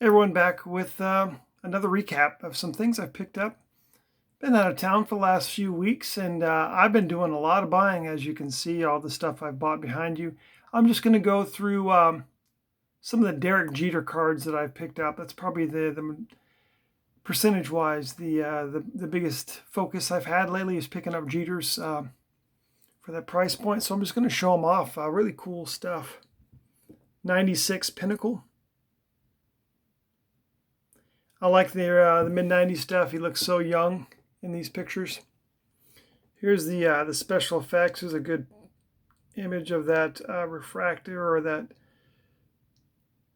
Everyone, back with another recap of some things I've picked up. Been out of town for the last few weeks, and I've been doing a lot of buying, as you can see, all the stuff I've bought behind you. I'm just going to go through some of the Derek Jeter cards that I've picked up. That's probably the percentage-wise, the biggest focus I've had lately is picking up Jeters for that price point. So I'm just going to show them off. Really cool stuff. 96 Pinnacle. I like the mid-90s stuff. He looks so young in these pictures. Here's the special effects. Here's a good image of that refractor, or that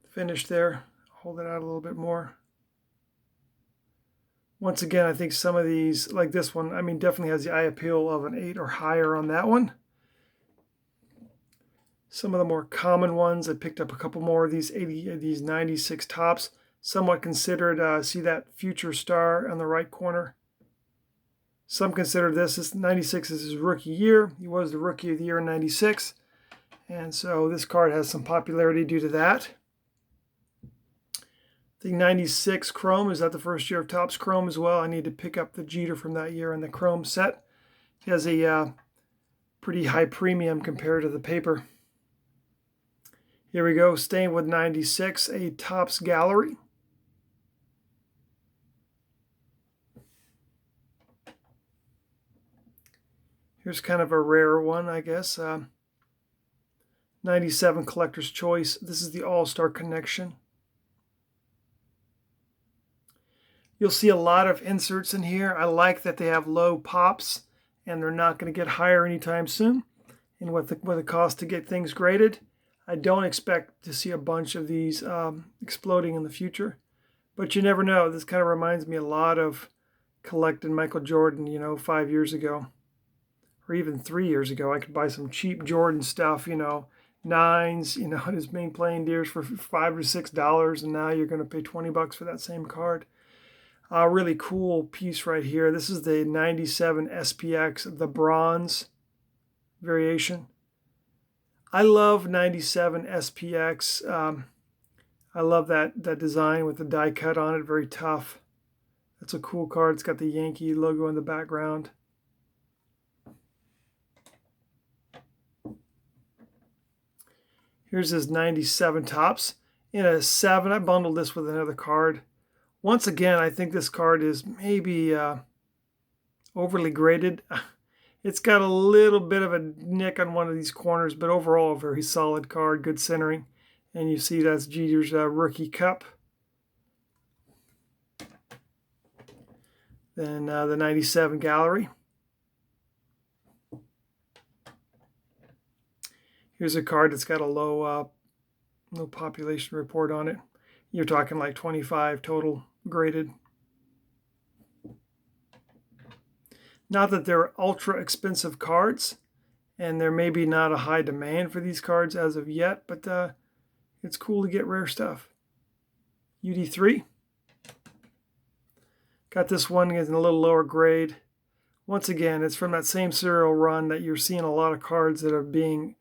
finish there. Hold it out a little bit more. Once again, I think some of these, like this one, definitely has the eye appeal of an 8 or higher on that one. Some of the more common ones, I picked up a couple more of these 96 tops. Somewhat considered, see that future star on the right corner? Some consider this 96 is his rookie year. He was the rookie of the year in 96. And so this card has some popularity due to that. The 96 Chrome, is that the first year of Topps Chrome as well? I need to pick up the Jeter from that year in the Chrome set. He has a pretty high premium compared to the paper. Here we go, staying with 96, a Topps Gallery. Here's kind of a rare one, I guess. 97 Collector's Choice. This is the All-Star Connection. You'll see a lot of inserts in here. I like that they have low pops, and they're not going to get higher anytime soon. And with the cost to get things graded, I don't expect to see a bunch of these exploding in the future. But you never know. This kind of reminds me a lot of collecting Michael Jordan, 5 years ago. Or even 3 years ago. I could buy some cheap Jordan stuff, nines, his main playing deers for $5 or $6, and now you're going to pay $20 for that same card. A really cool piece right here. This is the 97 SPX, the bronze variation. I love 97 SPX. I love that design with the die cut on it, very tough. That's a cool card. It's got the Yankee logo in the background. Here's his 97 Topps. In a 7, I bundled this with another card. Once again, I think this card is maybe overly graded. It's got a little bit of a nick on one of these corners, but overall a very solid card, good centering. And you see that's Jeter's rookie cup. Then the 97 Gallery. Here's a card that's got a low population report on it. You're talking like 25 total graded. Not that they're ultra expensive cards, and there may be not a high demand for these cards as of yet, but it's cool to get rare stuff. UD3. Got this one in a little lower grade. Once again, it's from that same serial run that you're seeing a lot of cards that are being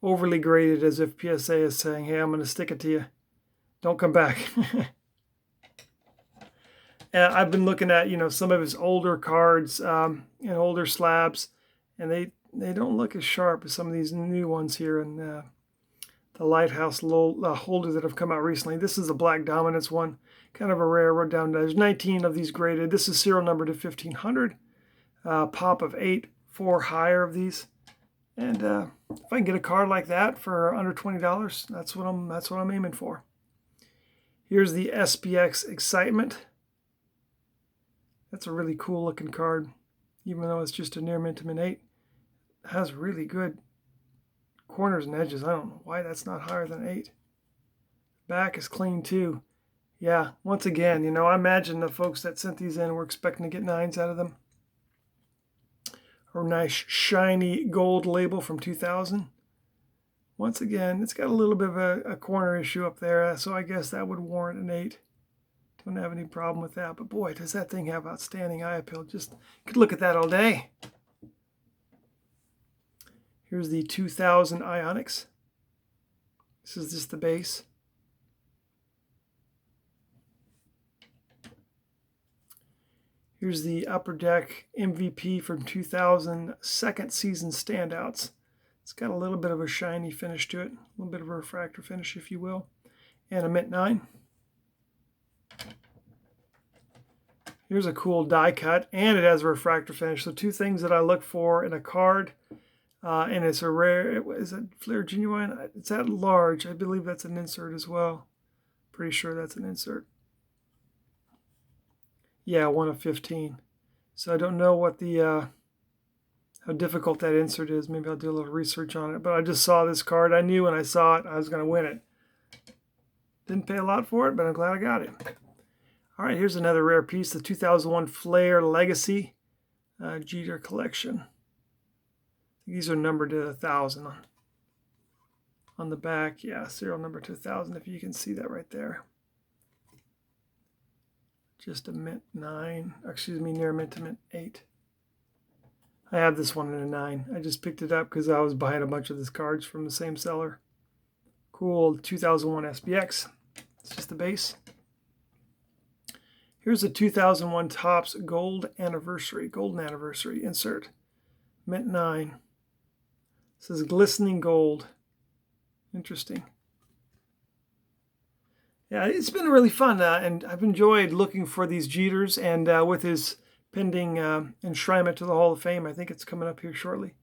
overly graded, as if PSA is saying, hey, I'm going to stick it to you. Don't come back. And I've been looking at, some of his older cards and older slabs, and they don't look as sharp as some of these new ones here in the Lighthouse holder that have come out recently. This is the Black Dominance one, kind of a rare. Wrote down, there's 19 of these graded. This is serial number to 1500. Pop of 8, 4 higher of these. And if I can get a card like that for under $20, that's what I'm aiming for. Here's the SPX Excitement. That's a really cool looking card, even though it's just a near mint to mint 8. It has really good corners and edges. I don't know why that's not higher than 8. Back is clean too. Yeah, once again, I imagine the folks that sent these in were expecting to get 9s out of them. Or nice shiny gold label from 2000. Once again, it's got a little bit of a corner issue up there, so I guess that would warrant an 8. Don't have any problem with that, but boy, does that thing have outstanding eye appeal. Just could look at that all day. Here's the 2000 Ionics. This is just the base. Here's the Upper Deck MVP from 2000 second season standouts. It's got a little bit of a shiny finish to it, a little bit of a refractor finish, if you will, and a mint 9. Here's a cool die cut, and it has a refractor finish. So two things that I look for in a card, and it's a rare. Is it Flair Genuine? It's at large. I believe that's an insert as well. Pretty sure that's an insert. Yeah, 1 of 15. So I don't know what the how difficult that insert is. Maybe I'll do a little research on it. But I just saw this card. I knew when I saw it I was going to win it. Didn't pay a lot for it, but I'm glad I got it. All right, here's another rare piece, the 2001 Flair Legacy Jeter Collection. These are numbered to 1,000 on the back. Yeah, serial number to 1,000, if you can see that right there. Just a mint 9, excuse me, near mint to mint 8. I have this one in a 9. I just picked it up because I was buying a bunch of these cards from the same seller. Cool 2001 SPX. It's just the base. Here's a 2001 Topps Golden Anniversary insert. Mint 9. This is glistening gold. Interesting. Yeah, it's been really fun, and I've enjoyed looking for these Jeters, and with his pending enshrinement to the Hall of Fame, I think it's coming up here shortly.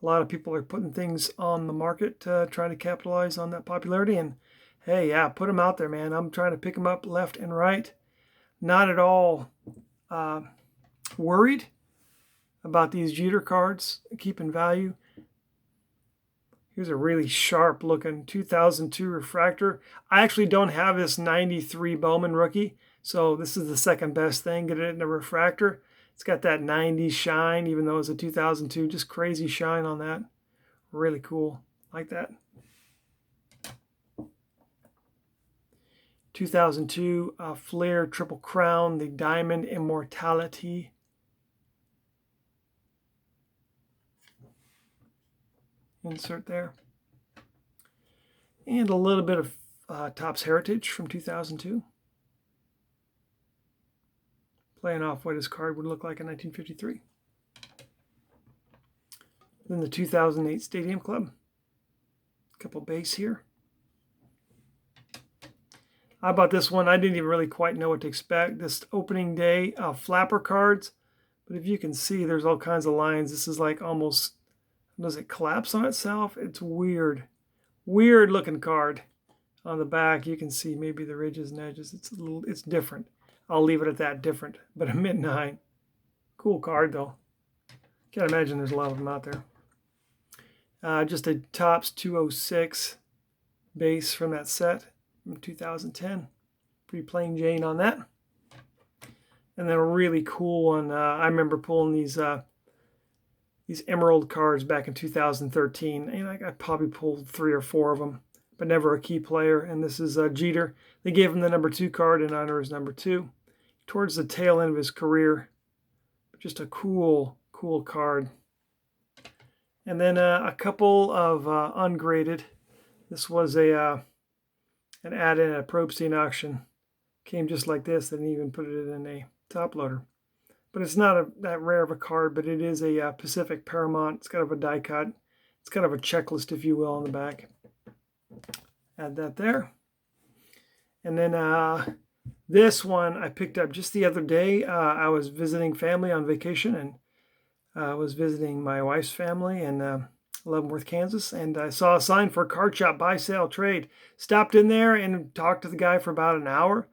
A lot of people are putting things on the market, trying to capitalize on that popularity, and hey, yeah, put them out there, man. I'm trying to pick them up left and right. Not at all worried about these Jeter cards keeping value. Here's a really sharp looking 2002 refractor. I actually don't have this 93 Bowman rookie, so this is the second best thing. Get it in a refractor. It's got that 90 shine, even though it's a 2002. Just crazy shine on that. Really cool. Like that. 2002 Flair Triple Crown, the Diamond Immortality. Insert there. And a little bit of Topps Heritage from 2002. Playing off what his card would look like in 1953. Then the 2008 Stadium Club. A couple base here. I bought this one. I didn't even really quite know what to expect. This opening day flapper cards. But if you can see, there's all kinds of lines. This is like almost, does it collapse on itself? It's weird. Weird looking card. On the back, you can see maybe the ridges and edges. It's different. I'll leave it at that, different. But a mint 9. Cool card, though. Can't imagine there's a lot of them out there. Just a Topps 206 base from that set from 2010. Pretty plain Jane on that. And then a really cool one. I remember pulling these Emerald cards back in 2013. And I probably pulled 3 or 4 of them, but never a key player. And this is Jeter. They gave him the number 2 card in honor of his number 2. Towards the tail end of his career. Just a cool card. And then a couple of ungraded. This was an add-in at a Probstein auction. Came just like this. They didn't even put it in a top loader. But it's not that rare of a card, but it is a Pacific Paramount. It's kind of a die cut. It's kind of a checklist, if you will, on the back. Add that there. And then this one I picked up just the other day. I was visiting family on vacation, and I was visiting my wife's family in Leavenworth, Kansas, and I saw a sign for a card shop buy, sale, trade. Stopped in there and talked to the guy for about an hour,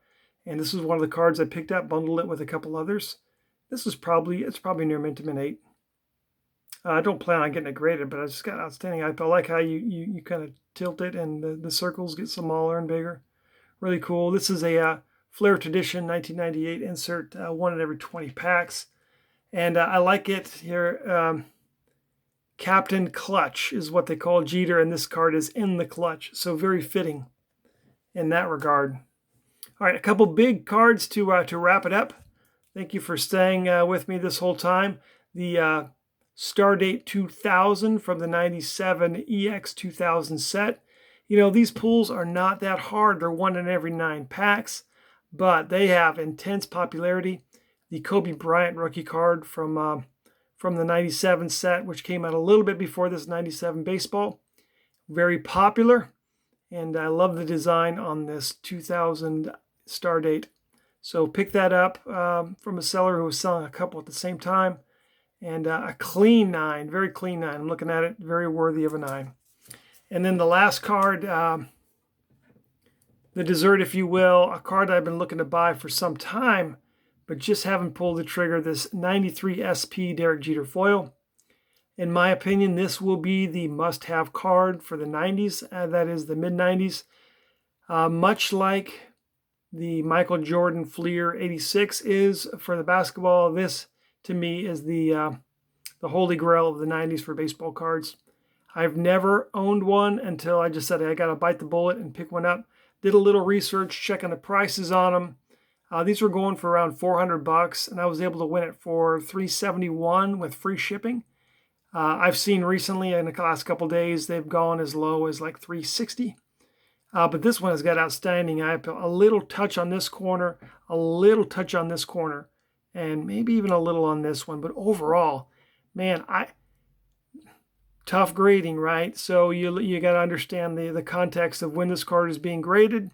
and this was one of the cards I picked up, bundled it with a couple others. This is probably near mint to mint 8. I don't plan on getting it graded, but I just got outstanding. I like how you kind of tilt it and the circles get smaller and bigger. Really cool. This is a Flair Tradition 1998 insert, 1 in every 20 packs. And I like it here. Captain Clutch is what they call Jeter, and this card is in the clutch. So very fitting in that regard. All right, a couple big cards to wrap it up. Thank you for staying with me this whole time. The Stardate 2000 from the 97 EX 2000 set. You know, these pulls are not that hard. They're 1 in every 9 packs, but they have intense popularity. the Kobe Bryant rookie card from the 97 set, which came out a little bit before this 97 baseball. Very popular, and I love the design on this 2000 star date. So pick that up from a seller who was selling a couple at the same time. And a clean 9, very clean 9. I'm looking at it, very worthy of a 9. And then the last card, the dessert, if you will, a card I've been looking to buy for some time, but just haven't pulled the trigger, this 93 SP Derek Jeter foil. In my opinion, this will be the must-have card for the 90s, that is the mid-90s. Much like the Michael Jordan Fleer 86 is for the basketball, this to me is the holy grail of the 90s for baseball cards. I've never owned one until I just said I got to bite the bullet and pick one up. Did a little research, checking the prices on them. These were going for around $400, and I was able to win it for $371 with free shipping. I've seen recently in the last couple days they've gone as low as like $360. But this one has got outstanding. I have a little touch on this corner, a little touch on this corner, and maybe even a little on this one. But overall, man, tough grading, right? So you got to understand the context of when this card is being graded.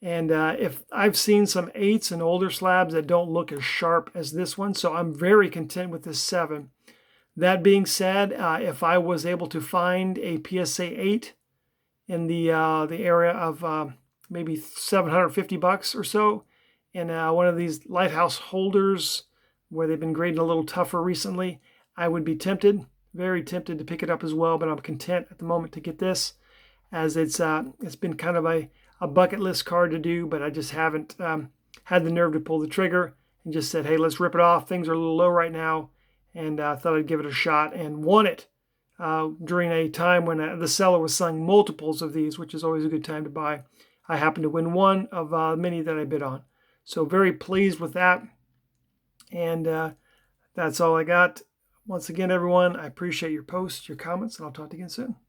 And if I've seen some 8s and older slabs that don't look as sharp as this one, so I'm very content with this 7. That being said, if I was able to find a PSA 8 in the area of maybe $750 or so, in one of these lighthouse holders where they've been graded a little tougher recently, I would be tempted, very tempted to pick it up as well. But I'm content at the moment to get this, as it's been kind of a bucket list card to do, but I just haven't had the nerve to pull the trigger and just said, hey, let's rip it off. Things are a little low right now, and I thought I'd give it a shot, and won it during a time when the seller was selling multiples of these, which is always a good time to buy. I happened to win one of many that I bid on. So very pleased with that. And that's all I got. Once again, everyone, I appreciate your posts, your comments, and I'll talk to you again soon.